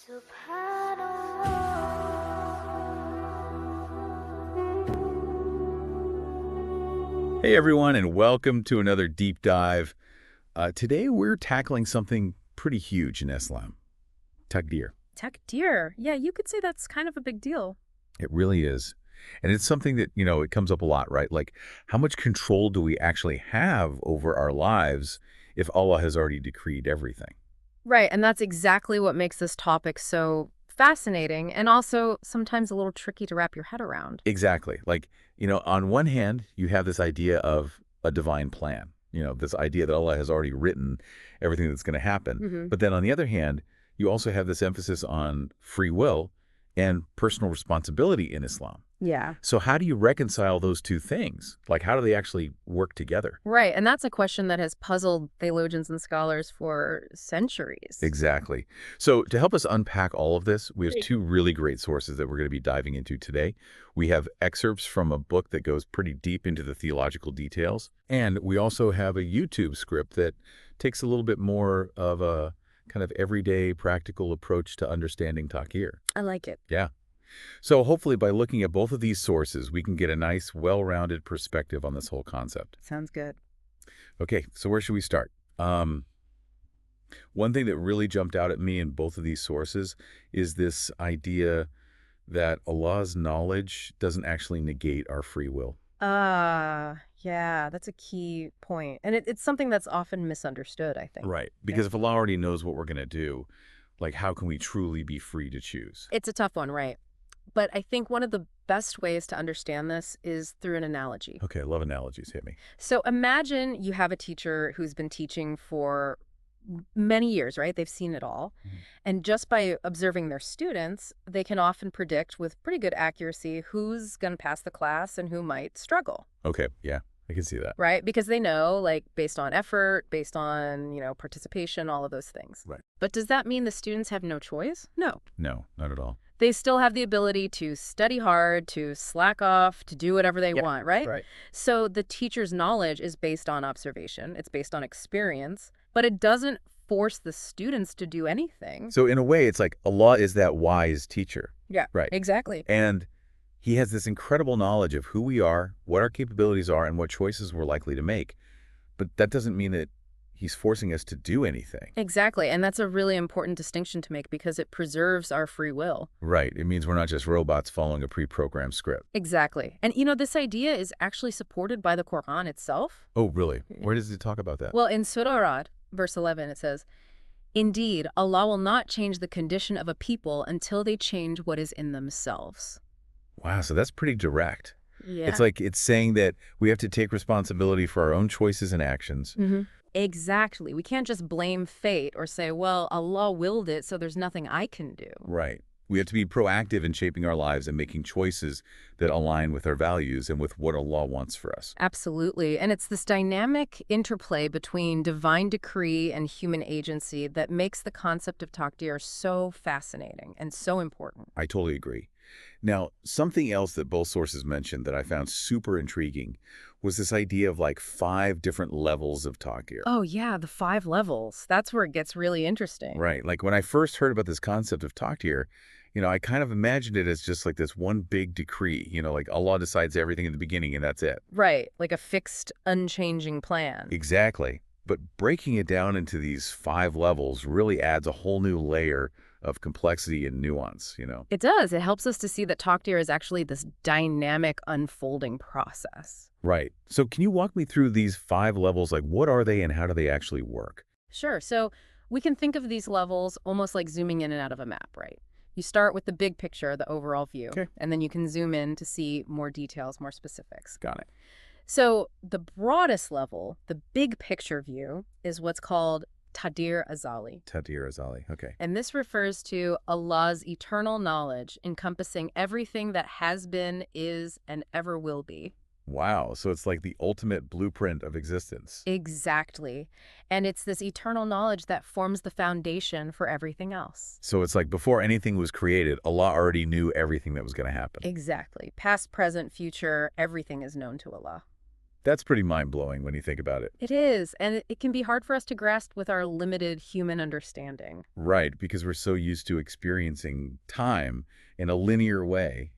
Hey everyone, and welcome to another deep dive. Today we're tackling something pretty huge in Islam, Taqdeer. Taqdeer. Yeah, you could say that's kind of a big deal. It really is. And it's something that, it comes up a lot, right? Like, how much control do we actually have over our lives if Allah has already decreed everything? Right, and that's exactly what makes this topic so fascinating and also sometimes a little tricky to wrap your head around. Exactly. Like, on one hand, you have this idea of a divine plan, this idea that Allah has already written everything that's going to happen. But then on the other hand, you also have this emphasis on free will and personal responsibility in Islam. Yeah. So how do you reconcile those two things? Like, how do they actually work together? Right, and that's a question that has puzzled theologians and scholars for centuries. Exactly. So to help us unpack all of this, we have two really great sources that we're going to be diving into today. We have excerpts from a book that goes pretty deep into the theological details. And we also have a YouTube script that takes a little bit more of a kind of everyday practical approach to understanding Taqdeer. I like it. Yeah. So hopefully by looking at both of these sources, we can get a nice, well-rounded perspective on this whole concept. Sounds good. Okay, so where should we start? One thing that really jumped out at me in both of these sources is this idea that Allah's knowledge doesn't actually negate our free will. Yeah, that's a key point. And it's something that's often misunderstood, I think. Right, because if Allah already knows what we're going to do, like, how can we truly be free to choose? It's a tough one, right? But I think one of the best ways to understand this is through an analogy. Okay, I love analogies. Hit me. So imagine you have a teacher who's been teaching for many years, right? They've seen it all. And just by observing their students, they can often predict with pretty good accuracy who's going to pass the class and who might struggle. Okay, yeah, I can see that. Right? Because they know, like, based on effort, based on, participation, all of those things. Right. But does that mean the students have no choice? No. No, not at all. They still have the ability to study hard, to slack off, to do whatever they want, right? Right. So the teacher's knowledge is based on observation. It's based on experience, but it doesn't force the students to do anything. So in a way, it's like Allah is that wise teacher. Yeah, right. Exactly. And he has this incredible knowledge of who we are, what our capabilities are, and what choices we're likely to make. But that doesn't mean that he's forcing us to do anything. Exactly. And that's a really important distinction to make because it preserves our free will. Right. It means we're not just robots following a pre-programmed script. Exactly. And, this idea is actually supported by the Quran itself. Oh, really? Where does it talk about that? Well, in Surah Ra'd, verse 11, it says, "Indeed, Allah will not change the condition of a people until they change what is in themselves." Wow, so that's pretty direct. Yeah. It's like it's saying that we have to take responsibility for our own choices and actions. Exactly. We can't just blame fate or say, well, Allah willed it, so there's nothing I can do. Right. We have to be proactive in shaping our lives and making choices that align with our values and with what Allah wants for us. Absolutely. And it's this dynamic interplay between divine decree and human agency that makes the concept of Taqdeer so fascinating and so important. I totally agree. Now, something else that both sources mentioned that I found super intriguing was this idea of like 5 different levels of Taqdeer. Oh, yeah, the 5 levels. That's where it gets really interesting. Right. Like when I first heard about this concept of Taqdeer, I kind of imagined it as just like this one big decree, like Allah decides everything in the beginning and that's it. Right. Like a fixed, unchanging plan. Exactly. But breaking it down into these 5 levels really adds a whole new layer of complexity and nuance, It does. It helps us to see that Taqdeer is actually this dynamic unfolding process. Right. So can you walk me through these 5 levels? Like, what are they and how do they actually work? Sure. So we can think of these levels almost like zooming in and out of a map, right? You start with the big picture, the overall view, and then you can zoom in to see more details, more specifics. Got it. So the broadest level, the big picture view, is what's called Taqdeer Azali. Taqdeer Azali, okay. And this refers to Allah's eternal knowledge encompassing everything that has been, is, and ever will be. Wow, so it's like the ultimate blueprint of existence. Exactly. And it's this eternal knowledge that forms the foundation for everything else. So it's like before anything was created, Allah already knew everything that was going to happen. Exactly. Past, present, future, everything is known to Allah. That's pretty mind-blowing when you think about it. It is, and it can be hard for us to grasp with our limited human understanding. Right, because we're so used to experiencing time in a linear way,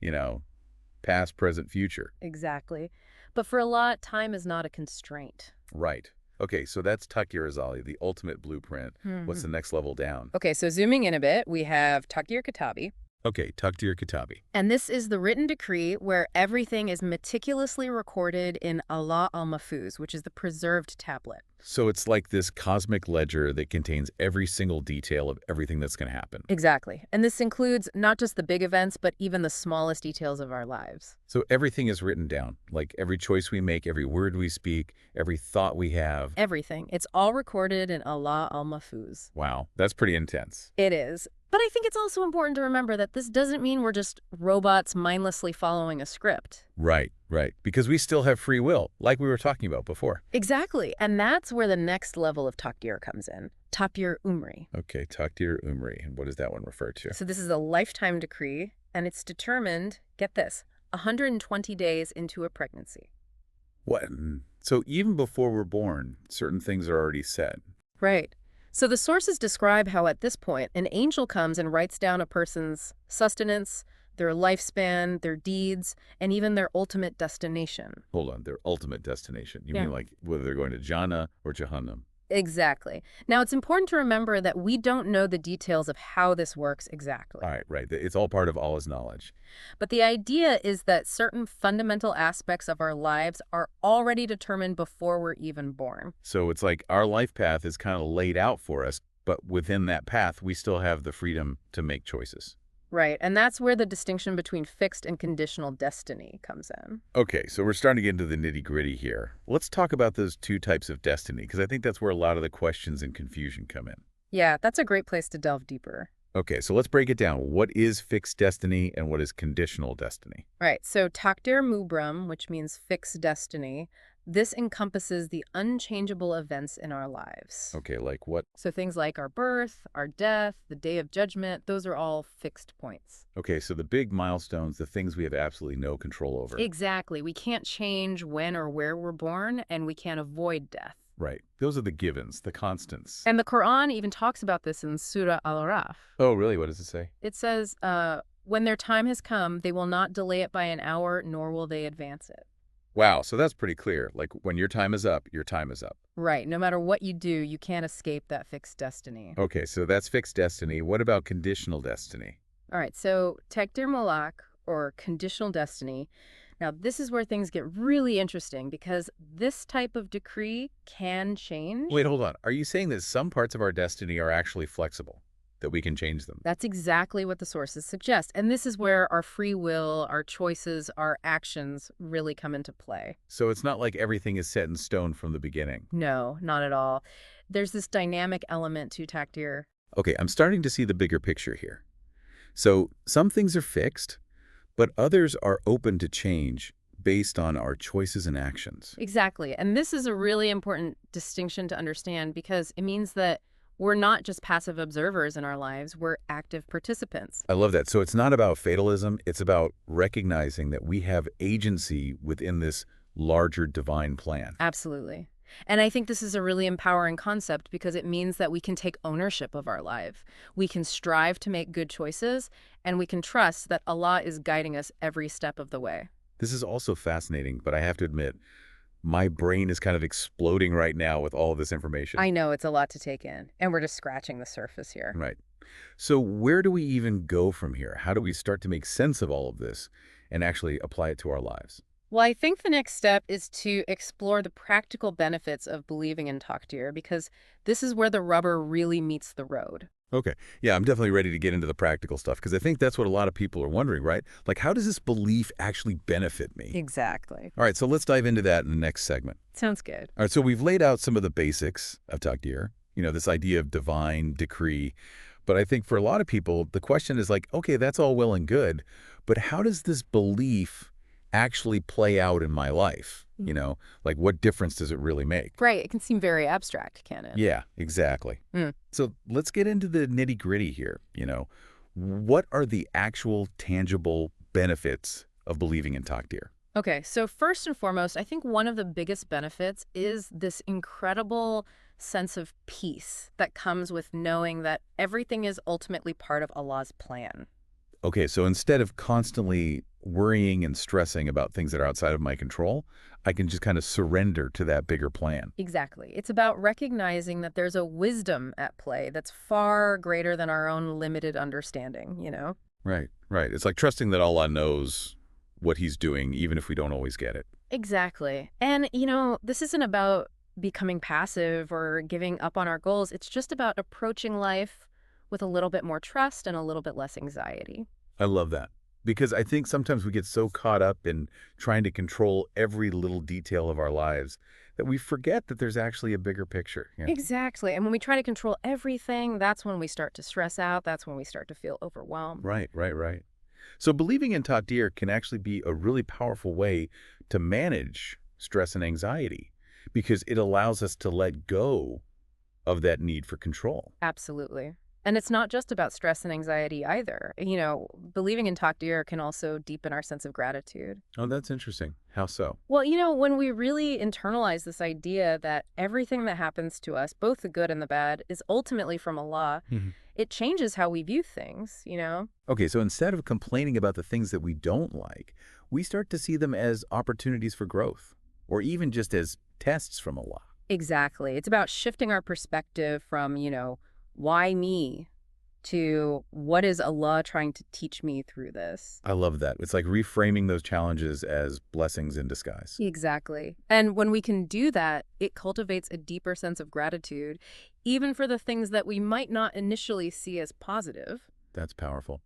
past, present, future. Exactly. But for Allah, time is not a constraint. Right. Okay, so that's Taqdeer the ultimate blueprint. What's the next level down? Okay, so zooming in a bit, we have Taqdeer Kitabi. Okay, Taqdeer Kitabi. And this is the written decree where everything is meticulously recorded in Allah al-Mahfuz, which is the preserved tablet. So it's like this cosmic ledger that contains every single detail of everything that's going to happen. Exactly. And this includes not just the big events, but even the smallest details of our lives. So everything is written down, like every choice we make, every word we speak, every thought we have. Everything. It's all recorded in Allah al-Mahfuz. Wow, that's pretty intense. It is. But I think it's also important to remember that this doesn't mean we're just robots mindlessly following a script. Right, right. Because we still have free will, like we were talking about before. Exactly. And that's where the next level of Taqdeer comes in. Taqdeer Umri. Okay, Taqdeer Umri. And what does that one refer to? So this is a lifetime decree, and it's determined, get this, 120 days into a pregnancy. What? So even before we're born, certain things are already set. Right. So the sources describe how at this point, an angel comes and writes down a person's sustenance, their lifespan, their deeds, and even their ultimate destination. Hold on, their ultimate destination. You Yeah. mean like whether they're going to Jannah or Jahannam? Exactly. Now, it's important to remember that we don't know the details of how this works exactly. All right, right. It's all part of Allah's knowledge. But the idea is that certain fundamental aspects of our lives are already determined before we're even born. So it's like our life path is kind of laid out for us, but within that path, we still have the freedom to make choices. Right, and that's where the distinction between fixed and conditional destiny comes in. Okay, so we're starting to get into the nitty-gritty here. Let's talk about those two types of destiny, because I think that's where a lot of the questions and confusion come in. Yeah, that's a great place to delve deeper. Okay, so let's break it down. What is fixed destiny and what is conditional destiny? Right, so Taqdeer Mubram, which means fixed destiny, this encompasses the unchangeable events in our lives. Okay, like what? So things like our birth, our death, the day of judgment, those are all fixed points. Okay, so the big milestones, the things we have absolutely no control over. Exactly. We can't change when or where we're born, and we can't avoid death. Right. Those are the givens, the constants. And the Quran even talks about this in Surah Al-Araf. Oh, really? What does it say? It says, when their time has come, they will not delay it by an hour, nor will they advance it. Wow, so that's pretty clear. Like when your time is up, your time is up. Right. No matter what you do, you can't escape that fixed destiny. Okay, so that's fixed destiny. What about conditional destiny? All right. So Taqdeer Malak, or conditional destiny. Now, this is where things get really interesting because this type of decree can change. Wait, hold on. Are you saying that some parts of our destiny are actually flexible, that we can change them? That's exactly what the sources suggest. And this is where our free will, our choices, our actions really come into play. So it's not like everything is set in stone from the beginning. No, not at all. There's this dynamic element to Taqdeer. Okay, I'm starting to see the bigger picture here. So some things are fixed, but others are open to change based on our choices and actions. Exactly. And this is a really important distinction to understand because it means that we're not just passive observers in our lives, we're active participants. I love that. So it's not about fatalism, it's about recognizing that we have agency within this larger divine plan. Absolutely. And I think this is a really empowering concept because it means that we can take ownership of our life. We can strive to make good choices, and we can trust that Allah is guiding us every step of the way. This is also fascinating, but I have to admit, my brain is kind of exploding right now with all of this information. I know it's a lot to take in, and we're just scratching the surface here. Right. So where do we even go from here? How do we start to make sense of all of this and actually apply it to our lives? Well, I think the next step is to explore the practical benefits of believing in Taqdeer because this is where the rubber really meets the road. Okay. Yeah, I'm definitely ready to get into the practical stuff because I think that's what a lot of people are wondering, right? Like, how does this belief actually benefit me? Exactly. All right, so let's dive into that in the next segment. Sounds good. All right, so we've laid out some of the basics of Taqdeer, this idea of divine decree. But I think for a lot of people, the question is like, okay, that's all well and good, but how does this belief actually play out in my life? Like what difference does it really make? Right. It can seem very abstract, can it? Yeah, exactly. So let's get into the nitty-gritty here. What are the actual tangible benefits of believing in Taqdeer? Okay, so first and foremost, I think one of the biggest benefits is this incredible sense of peace that comes with knowing that everything is ultimately part of Allah's plan. Okay, so instead of constantly worrying and stressing about things that are outside of my control, I can just kind of surrender to that bigger plan. Exactly. It's about recognizing that there's a wisdom at play that's far greater than our own limited understanding? Right, right. It's like trusting that Allah knows what he's doing, even if we don't always get it. Exactly. And this isn't about becoming passive or giving up on our goals. It's just about approaching life with a little bit more trust and a little bit less anxiety. I love that. Because I think sometimes we get so caught up in trying to control every little detail of our lives that we forget that there's actually a bigger picture. Yeah. Exactly. And when we try to control everything, that's when we start to stress out. That's when we start to feel overwhelmed. Right, right, right. So believing in Taqdeer can actually be a really powerful way to manage stress and anxiety because it allows us to let go of that need for control. Absolutely. And it's not just about stress and anxiety either. Believing in Taqdeer can also deepen our sense of gratitude. Oh, that's interesting. How so? Well, when we really internalize this idea that everything that happens to us, both the good and the bad, is ultimately from Allah, Mhm. it changes how we view things. Okay, so instead of complaining about the things that we don't like, we start to see them as opportunities for growth, or even just as tests from Allah. Exactly. It's about shifting our perspective from why me to what is Allah trying to teach me through this. I love that. It's like reframing those challenges as blessings in disguise. Exactly. And when we can do that, it cultivates a deeper sense of gratitude, even for the things that we might not initially see as positive. That's powerful.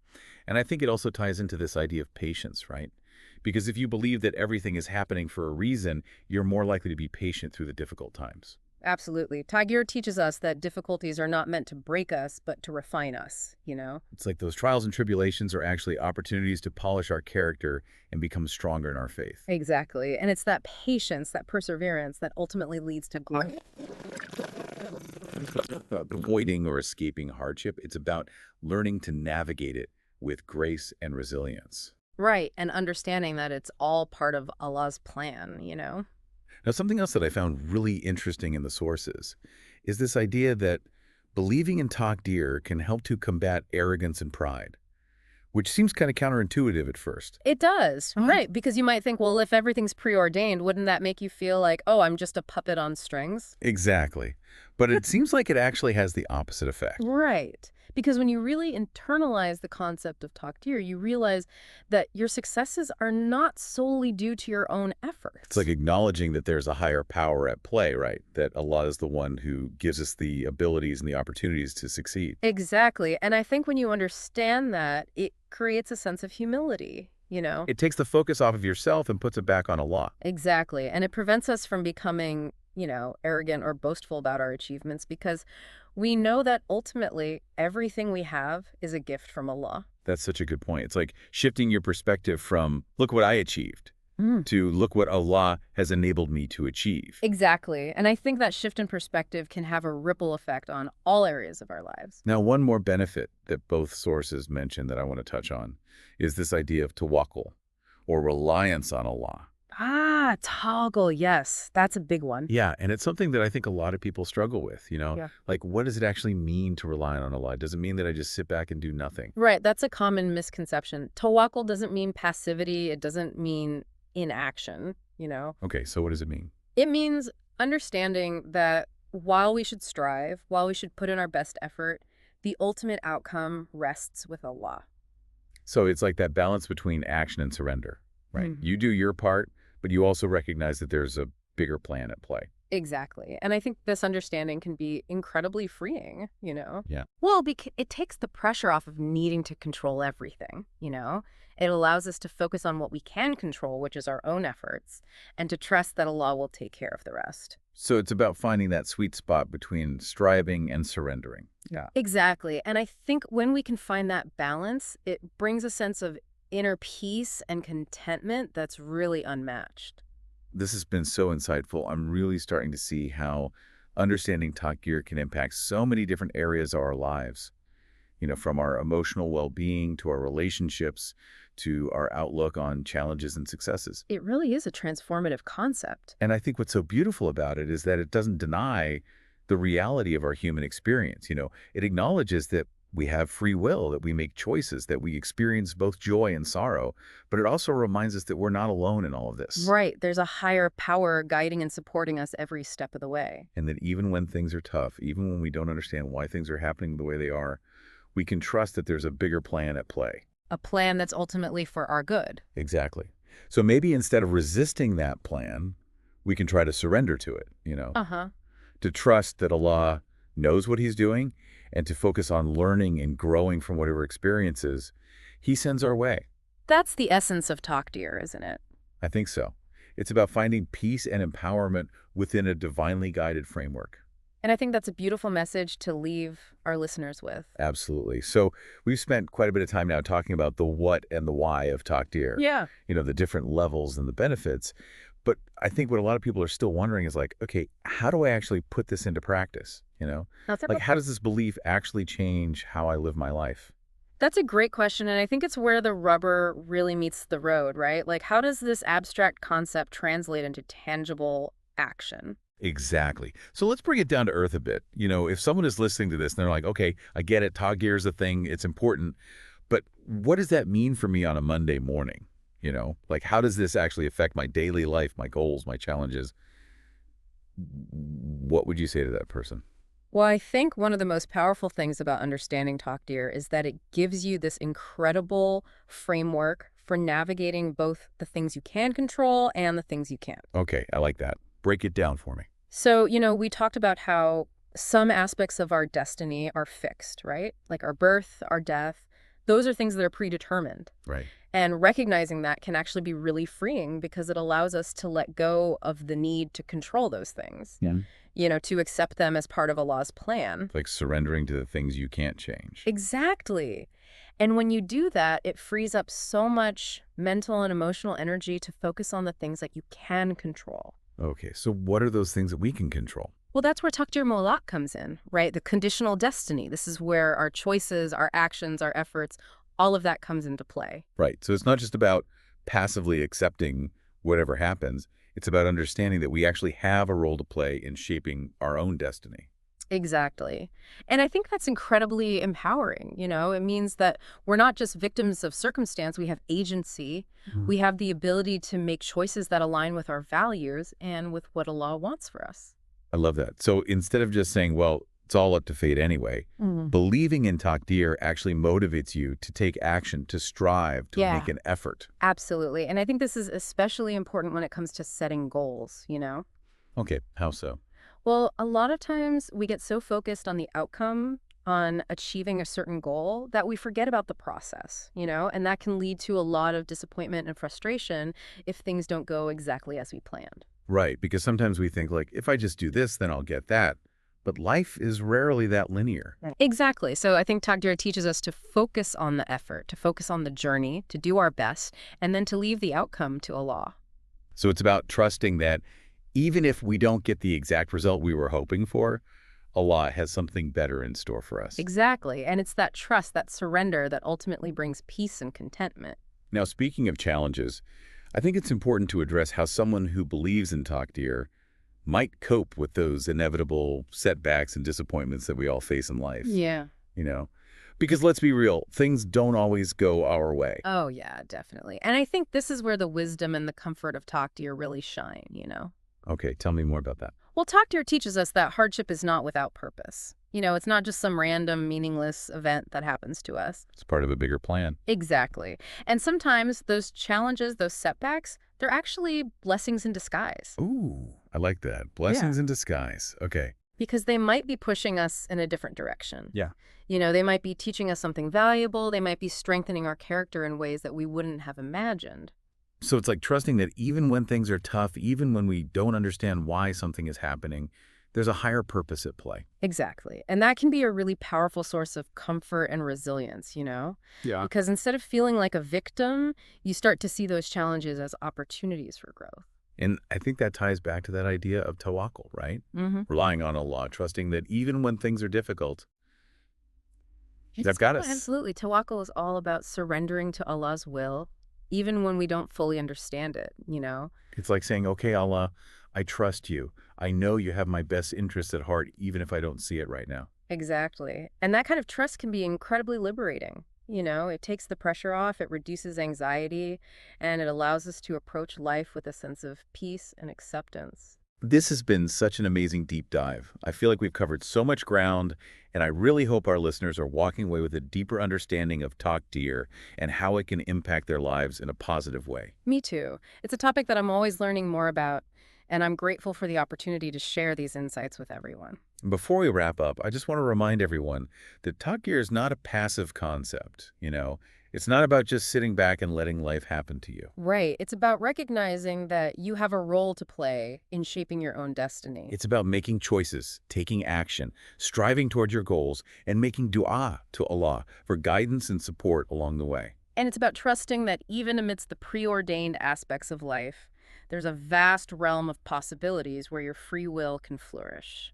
And I think it also ties into this idea of patience, right? Because if you believe that everything is happening for a reason, you're more likely to be patient through the difficult times. Absolutely. Tagir teaches us that difficulties are not meant to break us, but to refine us. It's like those trials and tribulations are actually opportunities to polish our character and become stronger in our faith. Exactly. And it's that patience, that perseverance that ultimately leads to growth. Avoiding or escaping hardship, it's about learning to navigate it with grace and resilience. Right. And understanding that it's all part of Allah's plan. Now, something else that I found really interesting in the sources is this idea that believing in Taqdeer can help to combat arrogance and pride, which seems kind of counterintuitive at first. It does. Right. Because you might think, well, if everything's preordained, wouldn't that make you feel like, oh, I'm just a puppet on strings? Exactly. But it seems like it actually has the opposite effect. Right. Because when you really internalize the concept of Taqdeer, you realize that your successes are not solely due to your own efforts. It's like acknowledging that there's a higher power at play, right? That Allah is the one who gives us the abilities and the opportunities to succeed. Exactly. And I think when you understand that, it creates a sense of humility. It takes the focus off of yourself and puts it back on Allah. Exactly. And it prevents us from becoming arrogant or boastful about our achievements because we know that ultimately everything we have is a gift from Allah. That's such a good point. It's like shifting your perspective from, look what I achieved, to look what Allah has enabled me to achieve. Exactly. And I think that shift in perspective can have a ripple effect on all areas of our lives. Now, one more benefit that both sources mention that I want to touch on is this idea of tawakkul, or reliance on Allah. Toggle. Yes, that's a big one. Yeah, and it's something that I think a lot of people struggle with, Yeah. Like, what does it actually mean to rely on Allah? Does it mean that I just sit back and do nothing? Right. That's a common misconception. Tawakkul doesn't mean passivity. It doesn't mean inaction. Okay, so what does it mean? It means understanding that while we should strive, while we should put in our best effort, the ultimate outcome rests with Allah. So it's like that balance between action and surrender, right? Mhm. You do your part, but you also recognize that there's a bigger plan at play. Exactly. And I think this understanding can be incredibly freeing. Yeah. Well, it takes the pressure off of needing to control everything. It allows us to focus on what we can control, which is our own efforts, and to trust that Allah will take care of the rest. So it's about finding that sweet spot between striving and surrendering. Yeah. Exactly. And I think when we can find that balance, it brings a sense of inner peace and contentment that's really unmatched. This has been so insightful. I'm really starting to see how understanding Taqdeer can impact so many different areas of our lives. from our emotional well-being to our relationships to our outlook on challenges and successes. It really is a transformative concept. And I think what's so beautiful about it is that it doesn't deny the reality of our human experience. It acknowledges that we have free will, that we make choices, that we experience both joy and sorrow, but it also reminds us that we're not alone in all of this. Right. There's a higher power guiding and supporting us every step of the way. And that even when things are tough, even when we don't understand why things are happening the way they are, we can trust that there's a bigger plan at play. A plan that's ultimately for our good. Exactly. So maybe instead of resisting that plan, we can try to surrender to it, Uh-huh. to trust that Allah knows what he's doing and to focus on learning and growing from whatever experiences he sends our way. That's the essence of Taqdeer, isn't it? I think so. It's about finding peace and empowerment within a divinely guided framework. And I think that's a beautiful message to leave our listeners with. Absolutely. So we've spent quite a bit of time now talking about the what and the why of Taqdeer. Yeah. The different levels and the benefits. But I think what a lot of people are still wondering is like, okay, how do I actually put this into practice? Like, how does this belief actually change how I live my life? That's a great question, and I think it's where the rubber really meets the road, right? Like, how does this abstract concept translate into tangible action? Exactly. So let's bring it down to earth a bit. If someone is listening to this and they're like, okay, I get it, Taqdeer is a thing, it's important, but what does that mean for me on a Monday morning? Like, how does this actually affect my daily life, my goals, my challenges? What would you say to that person? Well, I think one of the most powerful things about understanding Taqdeer is that it gives you this incredible framework for navigating both the things you can control and the things you can't. Okay, I like that. Break it down for me. So, we talked about how some aspects of our destiny are fixed, right? Like our birth, our death. Those are things that are predetermined. Right. And recognizing that can actually be really freeing because it allows us to let go of the need to control those things. Yeah. To accept them as part of Allah's plan. Like surrendering to the things you can't change. Exactly. And when you do that, it frees up so much mental and emotional energy to focus on the things that you can control. Okay, so what are those things that we can control? Well, that's where Taqdeer Molak comes in, right? The conditional destiny. This is where our choices, our actions, our efforts, all of that comes into play. Right. So it's not just about passively accepting whatever happens. It's about understanding that we actually have a role to play in shaping our own destiny. Exactly. And I think that's incredibly empowering. It means that we're not just victims of circumstance. We have agency. We have the ability to make choices that align with our values and with what Allah wants for us. I love that. So instead of just saying, well, it's all up to fate anyway, believing in Taqdeer actually motivates you to take action, to strive, to make an effort. Absolutely. And I think this is especially important when it comes to setting goals, Okay, how so? Well, a lot of times we get so focused on the outcome, on achieving a certain goal, that we forget about the process, and that can lead to a lot of disappointment and frustration if things don't go exactly as we planned. Right, because sometimes we think like, if I just do this, then I'll get that. But life is rarely that linear. Exactly. So I think Taqdeer teaches us to focus on the effort, to focus on the journey, to do our best, and then to leave the outcome to Allah. So it's about trusting that even if we don't get the exact result we were hoping for, Allah has something better in store for us. Exactly. And it's that trust, that surrender that ultimately brings peace and contentment. Now, speaking of challenges, I think it's important to address how someone who believes in Taqdeer might cope with those inevitable setbacks and disappointments that we all face in life. Yeah. Because let's be real, things don't always go our way. Oh, yeah, definitely. And I think this is where the wisdom and the comfort of Taqdeer really shine. Okay, tell me more about that. Well, Taqdeer teaches us that hardship is not without purpose. It's not just some random, meaningless event that happens to us. It's part of a bigger plan. Exactly. And sometimes those challenges, those setbacks, they're actually blessings in disguise. Ooh, I like that. Blessings in disguise. Okay. Because they might be pushing us in a different direction. Yeah. They might be teaching us something valuable. They might be strengthening our character in ways that we wouldn't have imagined. So it's like trusting that even when things are tough, even when we don't understand why something is happening, there's a higher purpose at play. Exactly. And that can be a really powerful source of comfort and resilience, Yeah. Because instead of feeling like a victim, you start to see those challenges as opportunities for growth. And I think that ties back to that idea of tawakkul, right? Mm-hmm. Relying on Allah, trusting that even when things are difficult, I've got us. Absolutely. Tawakkul is all about surrendering to Allah's will, even when we don't fully understand it, you know? It's like saying, okay, Allah, I trust you. I know you have my best interests at heart, even if I don't see it right now. Exactly. And that kind of trust can be incredibly liberating. You know, it takes the pressure off, it reduces anxiety, and it allows us to approach life with a sense of peace and acceptance. This has been such an amazing deep dive. I feel like we've covered so much ground, and I really hope our listeners are walking away with a deeper understanding of Taqdeer and how it can impact their lives in a positive way. Me too. It's a topic that I'm always learning more about, and I'm grateful for the opportunity to share these insights with everyone. Before we wrap up, I just want to remind everyone that Taqdeer is not a passive concept, you know? It's not about just sitting back and letting life happen to you. Right. It's about recognizing that you have a role to play in shaping your own destiny. It's about making choices, taking action, striving toward your goals, and making dua to Allah for guidance and support along the way. And it's about trusting that even amidst the preordained aspects of life, there's a vast realm of possibilities where your free will can flourish.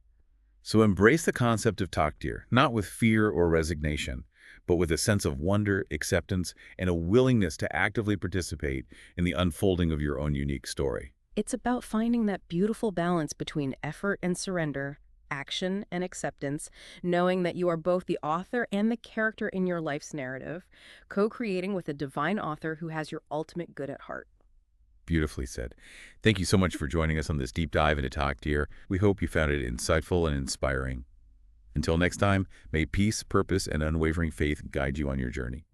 So embrace the concept of Taqdeer, not with fear or resignation, but with a sense of wonder, acceptance, and a willingness to actively participate in the unfolding of your own unique story. It's about finding that beautiful balance between effort and surrender, action and acceptance, knowing that you are both the author and the character in your life's narrative, co-creating with a divine author who has your ultimate good at heart. Beautifully said. Thank you so much for joining us on this deep dive into Taqdeer. We hope you found it insightful and inspiring. Until next time, may peace, purpose, and unwavering faith guide you on your journey.